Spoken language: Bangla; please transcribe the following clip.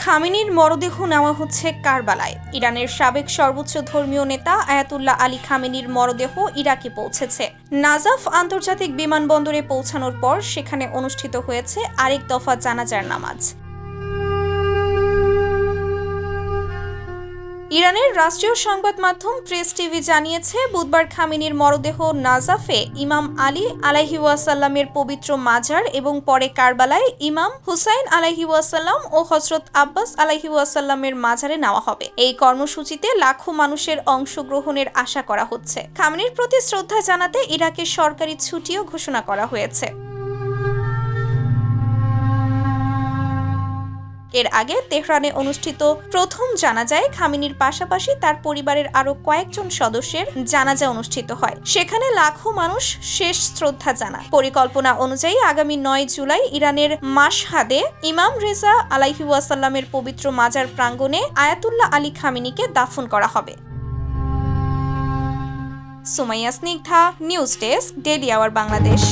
খামেনির মরদেহ নেওয়া হচ্ছে কারবালায়। ইরানের সাবেক সর্বোচ্চ ধর্মীয় নেতা আয়াতুল্লাহ আলী খামেনির মরদেহ ইরাকে পৌঁছেছে। নাজাফ আন্তর্জাতিক বিমানবন্দরে পৌঁছানোর পর সেখানে অনুষ্ঠিত হয়েছে আরেক দফা জানাজার নামাজ। ইরানের রাষ্ট্রীয় সংবাদ মাধ্যম প্রেস টিভি জানিয়েছে, বুধবার খামেনির মরদেহ নাজাফে ইমাম আলী আলাইহি ওয়াসাল্লামের পবিত্র মাজার এবং পরে কারবালায় ইমাম হুসাইন আলাইহি ওয়াসাল্লাম ও হযরত আব্বাস আলাইহি ওয়াসাল্লামের মাজারে নেওয়া হবে। এই কর্মসূচিতে লাখো মানুষের অংশগ্রহণের আশা করা হচ্ছে। খামেনির প্রতি শ্রদ্ধা জানাতে ইরাকের সরকারি ছুটিও ঘোষণা করা হয়েছে। এর আগে তেহরানে অনুষ্ঠিত প্রথম জানাজায় খামেনির পাশাপাশি তার পরিবারের আরো কয়েকজন সদস্যের জানাজা অনুষ্ঠিত হয়। সেখানে লাখো মানুষ শেষ শ্রদ্ধা জানায়। পরিকল্পনা অনুযায়ী আগামী 9 জুলাই ইরানের মাশহাদে ইমাম রেজা আলাইহি ওয়াসাল্লামের পবিত্র মাজার প্রাঙ্গণে আয়াতুল্লাহ আলী খামেনিকে দাফন করা হবে। Sumaiya Snigdha, news desk, daily our Bangladesh.